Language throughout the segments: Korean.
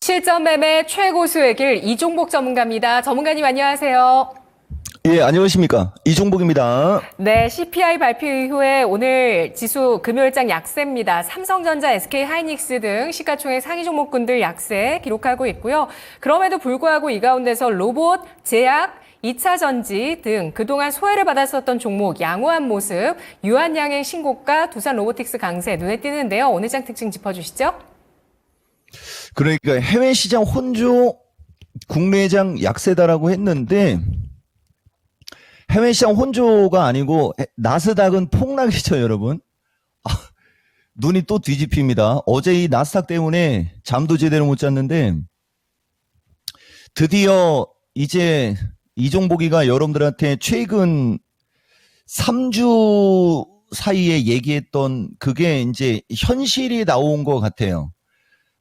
실전 매매 최고수의 길 이종복 전문가입니다. 전문가님 안녕하세요. 예, 안녕하십니까. 이종복입니다. 네, CPI 발표 이후에 오늘 지수 금요일장 약세입니다. 삼성전자, SK하이닉스 등 시가총액 상위 종목군들 약세 기록하고 있고요. 그럼에도 불구하고 이 가운데서 로봇, 제약, 2차 전지 등 그동안 소외를 받았었던 종목 양호한 모습, 유한양행 신고가, 두산 로보틱스 강세 눈에 띄는데요. 오늘 장 특징 짚어주시죠. 그러니까 해외 시장 혼조, 국내장 약세다라고 했는데 해외 시장 혼조가 아니고 나스닥은 폭락이죠, 여러분. 눈이 또 뒤집힙니다. 어제 이 나스닥 때문에 잠도 제대로 못 잤는데 드디어 이제 이종복이가 여러분들한테 최근 3주 사이에 얘기했던 그게 이제 현실이 나온 것 같아요.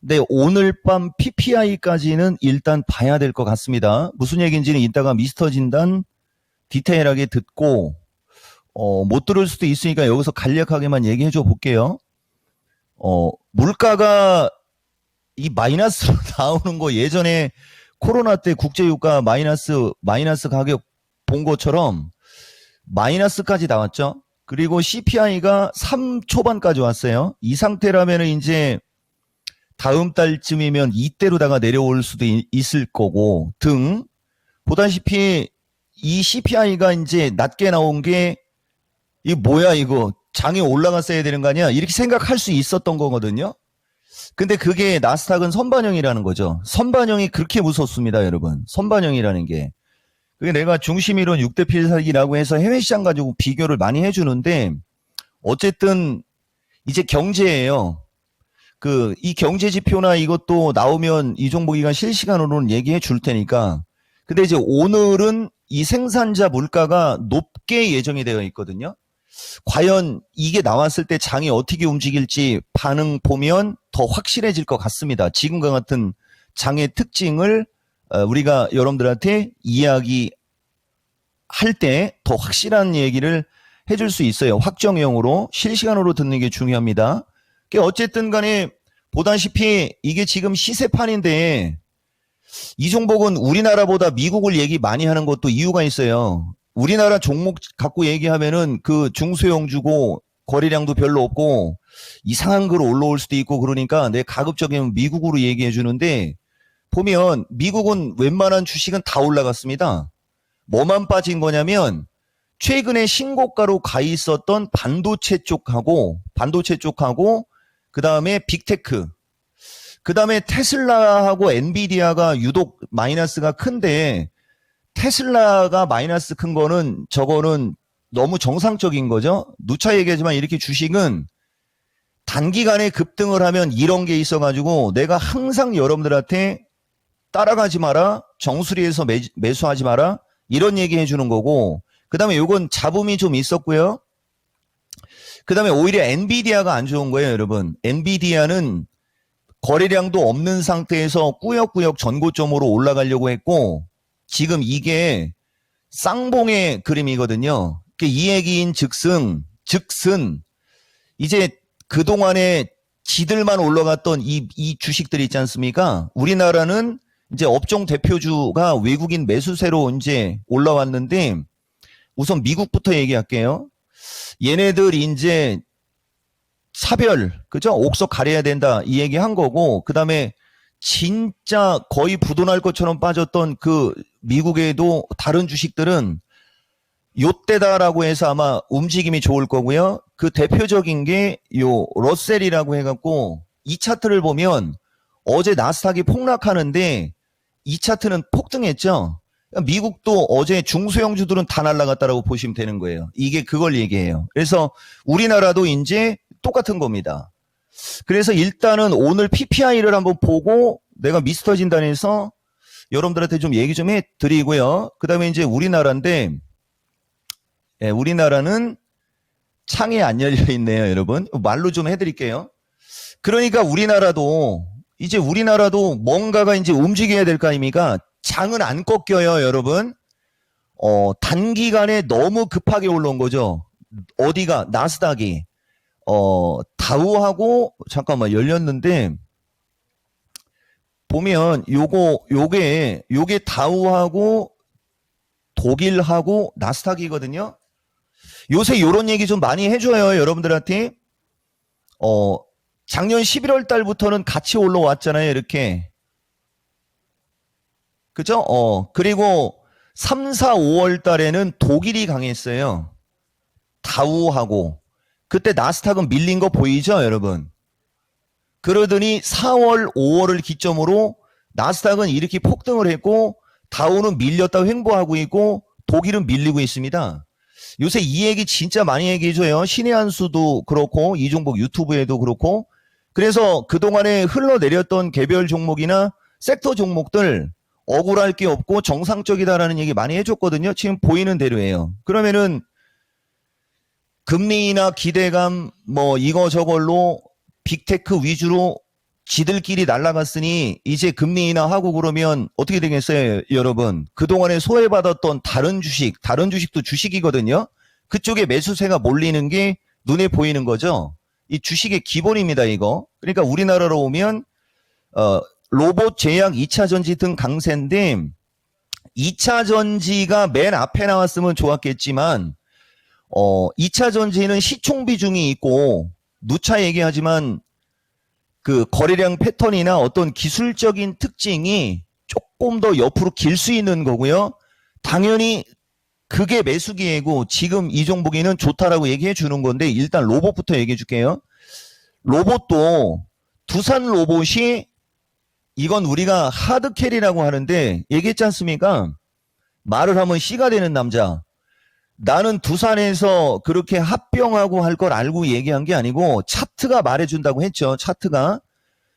근데 오늘 밤 PPI까지는 일단 봐야 될 것 같습니다. 무슨 얘기인지는 이따가 미스터 진단 디테일하게 듣고 못 들을 수도 있으니까 여기서 간략하게만 얘기해 줘 볼게요. 물가가 이 마이너스로 나오는 거 예전에 코로나 때 국제유가 마이너스 가격 본 것처럼 마이너스까지 나왔죠. 그리고 CPI가 3 초반까지 왔어요. 이 상태라면은 이제 다음 달쯤이면 이때로다가 내려올 수도 있을 거고 등 보다시피 이 CPI가 이제 낮게 나온 게 이 뭐야 이거 장이 올라갔어야 되는 거 아니야? 이렇게 생각할 수 있었던 거거든요. 근데 그게 나스닥은 선반영이라는 거죠. 선반영이 그렇게 무섭습니다, 여러분. 선반영이라는 게. 그게 내가 중심이론 6대 필살기라고 해서 해외 시장 가지고 비교를 많이 해주는데 어쨌든 이제 경제예요. 이 경제 지표나 이것도 나오면 이종복이가 실시간으로는 얘기해 줄 테니까. 근데 이제 오늘은 이 생산자 물가가 높게 예정이 되어 있거든요. 과연 이게 나왔을 때 장이 어떻게 움직일지 반응 보면 더 확실해질 것 같습니다. 지금과 같은 장의 특징을 우리가 여러분들한테 이야기할 때 더 확실한 얘기를 해줄 수 있어요. 확정형으로 실시간으로 듣는 게 중요합니다. 어쨌든 간에 보다시피 이게 지금 시세판인데 이종복은 우리나라보다 미국을 얘기 많이 하는 것도 이유가 있어요. 우리나라 종목 갖고 얘기하면은 그 중소형주고 거래량도 별로 없고 이상한 글 올라올 수도 있고 그러니까 내 가급적이면 미국으로 얘기해 주는데 보면 미국은 웬만한 주식은 다 올라갔습니다. 뭐만 빠진 거냐면 최근에 신고가로 가 있었던 반도체 쪽하고 그 다음에 빅테크, 그 다음에 테슬라하고 엔비디아가 유독 마이너스가 큰데 테슬라가 마이너스 큰 거는 저거는 너무 정상적인 거죠. 누차 얘기하지만 이렇게 주식은 단기간에 급등을 하면 이런 게 있어가지고 내가 항상 여러분들한테 따라가지 마라, 정수리에서 매수하지 마라 이런 얘기 해주는 거고 그 다음에 요건 잡음이 좀 있었고요. 그 다음에 오히려 엔비디아가 안 좋은 거예요, 여러분. 엔비디아는 거래량도 없는 상태에서 꾸역꾸역 전고점으로 올라가려고 했고 지금 이게 쌍봉의 그림이거든요. 이 얘기인 즉슨 이제 그동안에 지들만 올라갔던 이 주식들이 있지 않습니까? 우리나라는 이제 업종 대표주가 외국인 매수세로 이제 올라왔는데 우선 미국부터 얘기할게요. 얘네들 이제 차별, 그죠? 옥석 가려야 된다 이 얘기 한 거고 그 다음에 진짜 거의 부도날 것처럼 빠졌던 그 미국에도 다른 주식들은 요때다라고 해서 아마 움직임이 좋을 거고요. 그 대표적인 게 요 러셀이라고 해갖고 이 차트를 보면 어제 나스닥이 폭락하는데 이 차트는 폭등했죠. 미국도 어제 중소형주들은 다 날아갔다라고 보시면 되는 거예요. 이게 그걸 얘기해요. 그래서 우리나라도 이제 똑같은 겁니다. 그래서 일단은 오늘 PPI를 한번 보고 내가 미스터 진단에서 여러분들한테 좀 얘기 좀 해드리고요. 그 다음에 이제 우리나라인데 우리나라는 창이 안 열려 있네요, 여러분. 말로 좀 해드릴게요. 그러니까 우리나라도 뭔가가 이제 움직여야 될 거 아닙니까? 장은 안 꺾여요, 여러분. 단기간에 너무 급하게 올라온 거죠. 어디가 나스닥이 다우하고 잠깐만 열렸는데 보면 요게 다우하고 독일하고 나스닥이거든요. 요새 요런 얘기 좀 많이 해줘요, 여러분들한테. 작년 11월 달부터는 같이 올라왔잖아요, 이렇게. 그죠? 그리고 3, 4, 5월 달에는 독일이 강했어요. 다우하고. 그때 나스닥은 밀린 거 보이죠, 여러분? 그러더니 4월, 5월을 기점으로 나스닥은 이렇게 폭등을 했고 다우는 밀렸다 횡보하고 있고 독일은 밀리고 있습니다. 요새 이 얘기 진짜 많이 얘기해줘요. 신의 한 수도 그렇고 이종복 유튜브에도 그렇고. 그래서 그동안에 흘러내렸던 개별 종목이나 섹터 종목들 억울할 게 없고 정상적이다라는 얘기 많이 해줬거든요. 지금 보이는 대로예요. 그러면은 금리나 기대감 뭐 이거 저걸로 빅테크 위주로 지들끼리 날아갔으니 이제 금리 인하하고 그러면 어떻게 되겠어요, 여러분? 그동안에 소외받았던 다른 주식도 주식이거든요. 그쪽에 매수세가 몰리는 게 눈에 보이는 거죠. 이 주식의 기본입니다, 이거. 그러니까 우리나라로 오면 로봇, 제약, 2차 전지 등 강세인데 2차 전지가 맨 앞에 나왔으면 좋았겠지만 2차 전지는 시총 비중이 있고 누차 얘기하지만 그 거래량 패턴이나 어떤 기술적인 특징이 조금 더 옆으로 길 수 있는 거고요. 당연히 그게 매수기회고 지금 이 종목에는 좋다라고 얘기해 주는 건데 일단 로봇부터 얘기해 줄게요. 로봇도 두산 로봇이 이건 우리가 하드캐리라고 하는데 얘기했지 않습니까? 말을 하면 씨가 되는 남자. 나는 두산에서 그렇게 합병하고 할 걸 알고 얘기한 게 아니고 차트가 말해준다고 했죠. 차트가.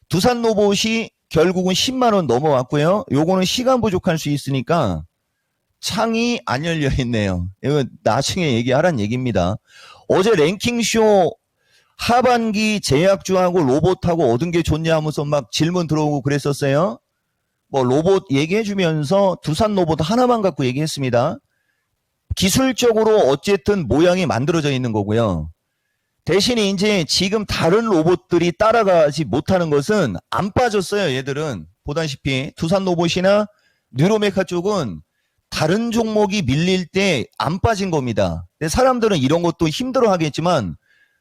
두산 로봇이 결국은 10만 원 넘어왔고요. 요거는 시간 부족할 수 있으니까 창이 안 열려 있네요. 이거 나중에 얘기하란 얘기입니다. 어제 랭킹쇼 하반기 제약주하고 로봇하고 얻은 게 좋냐 하면서 막 질문 들어오고 그랬었어요. 뭐 로봇 얘기해주면서 두산 로봇 하나만 갖고 얘기했습니다. 기술적으로 어쨌든 모양이 만들어져 있는 거고요. 대신에 이제 지금 다른 로봇들이 따라가지 못하는 것은 안 빠졌어요. 얘들은 보다시피 두산 로봇이나 뉴로메카 쪽은 다른 종목이 밀릴 때 안 빠진 겁니다. 근데 사람들은 이런 것도 힘들어 하겠지만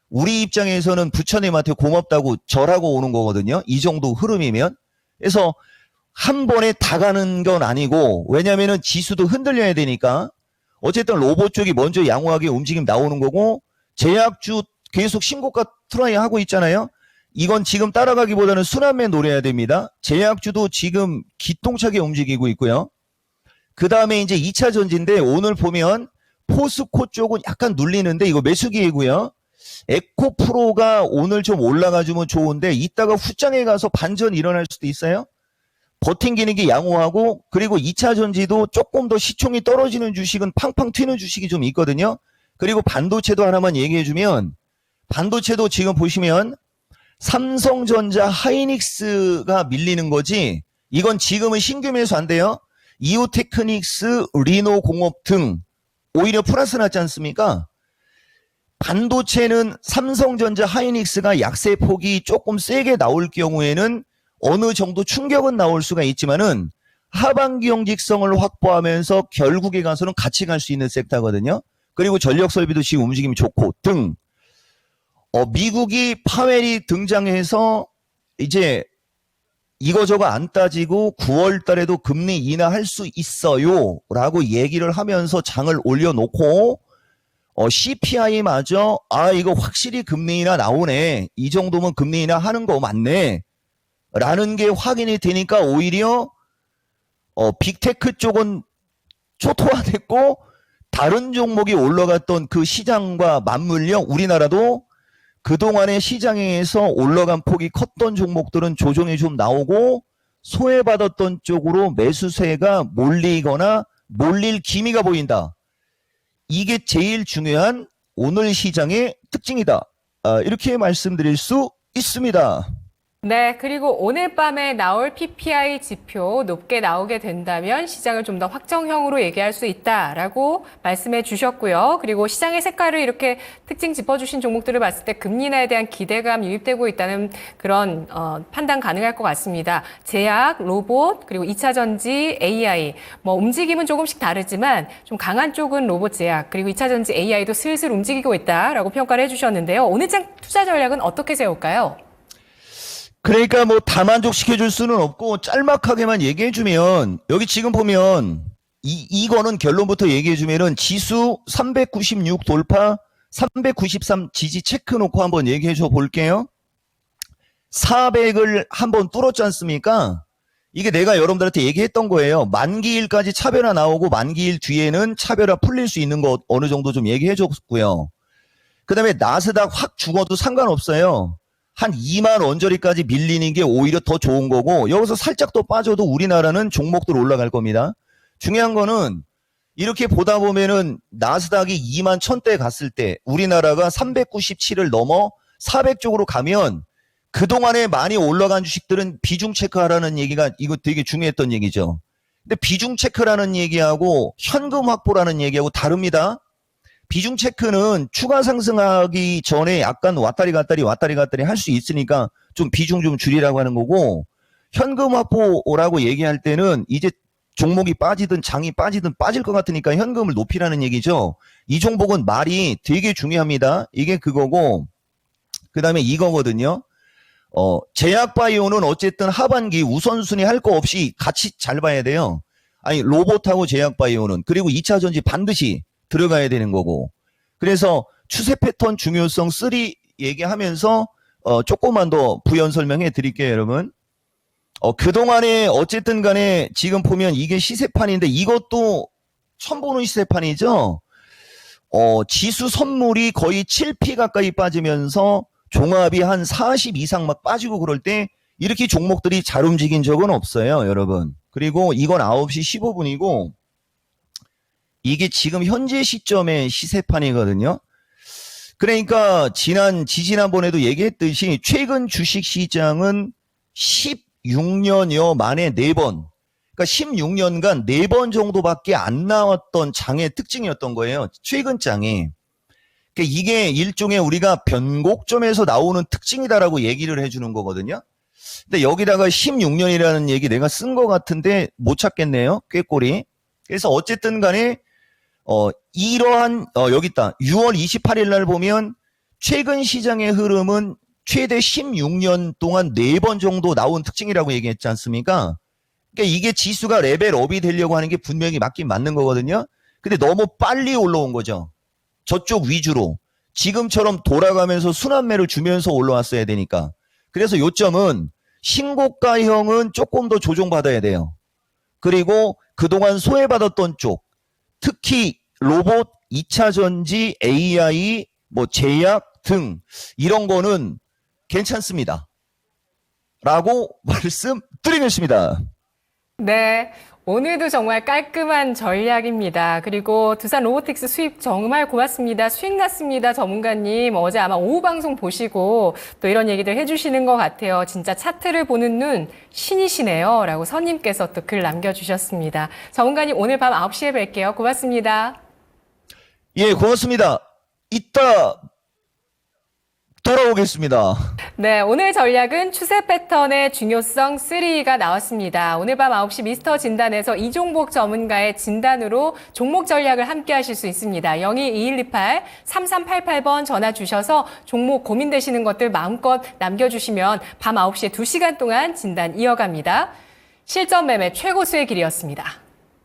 우리 입장에서는 부처님한테 고맙다고 절하고 오는 거거든요. 이 정도 흐름이면. 그래서 한 번에 다 가는 건 아니고 왜냐면은 지수도 흔들려야 되니까 어쨌든 로봇 쪽이 먼저 양호하게 움직임 나오는 거고 제약주 계속 신고가 트라이 하고 있잖아요. 이건 지금 따라가기보다는 순환매 노려야 됩니다. 제약주도 지금 기똥차게 움직이고 있고요. 그 다음에 이제 2차 전지인데 오늘 보면 포스코 쪽은 약간 눌리는데 이거 매수기이고요. 에코프로가 오늘 좀 올라가주면 좋은데 이따가 후장에 가서 반전 일어날 수도 있어요. 버팅기는 게 양호하고 그리고 2차 전지도 조금 더 시총이 떨어지는 주식은 팡팡 튀는 주식이 좀 있거든요. 그리고 반도체도 하나만 얘기해주면 반도체도 지금 보시면 삼성전자 하이닉스가 밀리는 거지 이건 지금은 신규 매수 안 돼요. 이오테크닉스, 리노공업 등 오히려 플러스 났지 않습니까? 반도체는 삼성전자 하이닉스가 약세 폭이 조금 세게 나올 경우에는 어느 정도 충격은 나올 수가 있지만은 하반기 경직성을 확보하면서 결국에 가서는 같이 갈 수 있는 섹터거든요. 그리고 전력 설비도 지금 움직임이 좋고 등 미국이 파웰이 등장해서 이제 이거저거 안 따지고 9월 달에도 금리 인하할 수 있어요 라고 얘기를 하면서 장을 올려놓고 CPI마저 이거 확실히 금리 인하 나오네 이 정도면 금리 인하 하는 거 맞네 라는 게 확인이 되니까 오히려 빅테크 쪽은 초토화됐고 다른 종목이 올라갔던 그 시장과 맞물려 우리나라도 그동안의 시장에서 올라간 폭이 컸던 종목들은 조정이 좀 나오고 소외받았던 쪽으로 매수세가 몰리거나 몰릴 기미가 보인다. 이게 제일 중요한 오늘 시장의 특징이다. 이렇게 말씀드릴 수 있습니다. 네, 그리고 오늘 밤에 나올 PPI 지표 높게 나오게 된다면 시장을 좀 더 확정형으로 얘기할 수 있다라고 말씀해 주셨고요. 그리고 시장의 색깔을 이렇게 특징 짚어주신 종목들을 봤을 때 금리 인하에 대한 기대감 유입되고 있다는 그런 판단 가능할 것 같습니다. 제약, 로봇, 그리고 2차 전지, AI, 뭐 움직임은 조금씩 다르지만 좀 강한 쪽은 로봇 제약, 그리고 2차 전지 AI도 슬슬 움직이고 있다라고 평가를 해주셨는데요. 오늘 장 투자 전략은 어떻게 세울까요? 그러니까 뭐 다 만족시켜줄 수는 없고 짤막하게만 얘기해주면 여기 지금 보면 이거는 결론부터 얘기해주면은 지수 396 돌파 393 지지 체크 놓고 한번 얘기해줘 볼게요. 400을 한번 뚫었지 않습니까? 이게 내가 여러분들한테 얘기했던 거예요. 만기일까지 차별화 나오고 만기일 뒤에는 차별화 풀릴 수 있는 거 어느 정도 좀 얘기해줬고요. 그 다음에 나스닥 확 죽어도 상관없어요. 한 2만 원저리까지 밀리는 게 오히려 더 좋은 거고 여기서 살짝 더 빠져도 우리나라는 종목들 올라갈 겁니다. 중요한 거는 이렇게 보다 보면은 나스닥이 2만 1000대 갔을 때 우리나라가 397을 넘어 400 쪽으로 가면 그동안에 많이 올라간 주식들은 비중 체크하라는 얘기가 이거 되게 중요했던 얘기죠. 근데 비중 체크라는 얘기하고 현금 확보라는 얘기하고 다릅니다. 비중 체크는 추가 상승하기 전에 약간 왔다리 갔다리 할 수 있으니까 좀 비중 좀 줄이라고 하는 거고 현금 확보라고 얘기할 때는 이제 종목이 빠지든 장이 빠지든 빠질 것 같으니까 현금을 높이라는 얘기죠. 이 종목은 말이 되게 중요합니다. 이게 그거고 그 다음에 이거거든요. 제약바이오는 어쨌든 하반기 우선순위 할 거 없이 같이 잘 봐야 돼요. 아니 로봇하고 제약바이오는 그리고 2차 전지 반드시 들어가야 되는 거고. 그래서 추세 패턴 중요성 3 얘기하면서 조금만 더 부연 설명해 드릴게요, 여러분. 그동안에 어쨌든 간에 지금 보면 이게 시세판인데 이것도 처음 보는 시세판이죠. 지수 선물이 거의 7P 가까이 빠지면서 종합이 한 40 이상 막 빠지고 그럴 때 이렇게 종목들이 잘 움직인 적은 없어요, 여러분. 그리고 이건 9시 15분이고 이게 지금 현재 시점의 시세판이거든요. 그러니까 지난번에도 얘기했듯이 최근 주식시장은 16년여 만에 4번, 그러니까 16년간 4번 정도밖에 안 나왔던 장의 특징이었던 거예요. 최근 장이. 그러니까 이게 일종의 우리가 변곡점에서 나오는 특징이다라고 얘기를 해주는 거거든요. 근데 여기다가 16년이라는 얘기 내가 쓴 것 같은데 못 찾겠네요. 꾀꼬리. 그래서 어쨌든 간에 이러한 여기 있다. 6월 28일 날 보면 최근 시장의 흐름은 최대 16년 동안 4번 정도 나온 특징이라고 얘기했지 않습니까? 그러니까 이게 지수가 레벨업이 되려고 하는 게 분명히 맞긴 맞는 거거든요. 근데 너무 빨리 올라온 거죠. 저쪽 위주로. 지금처럼 돌아가면서 순환매를 주면서 올라왔어야 되니까. 그래서 요점은 신고가형은 조금 더 조정받아야 돼요. 그리고 그동안 소외받았던 쪽, 특히 로봇, 2차 전지, AI, 뭐 제약 등 이런 거는 괜찮습니다. 라고 말씀드리겠습니다. 네. 오늘도 정말 깔끔한 전략입니다. 그리고 두산 로보틱스 수입 정말 고맙습니다. 수익 났습니다. 전문가님. 어제 아마 오후 방송 보시고 또 이런 얘기들 해주시는 것 같아요. 진짜 차트를 보는 눈 신이시네요. 라고 선님께서 또 글 남겨주셨습니다. 전문가님 오늘 밤 9시에 뵐게요. 고맙습니다. 예, 고맙습니다. 이따 돌아오겠습니다. 네, 오늘 전략은 추세 패턴의 중요성 3가 나왔습니다. 오늘 밤 9시 미스터 진단에서 이종복 전문가의 진단으로 종목 전략을 함께 하실 수 있습니다. 02-2128-3388번 전화 주셔서 종목 고민되시는 것들 마음껏 남겨주시면 밤 9시에 2시간 동안 진단 이어갑니다. 실전 매매 최고수의 길이었습니다.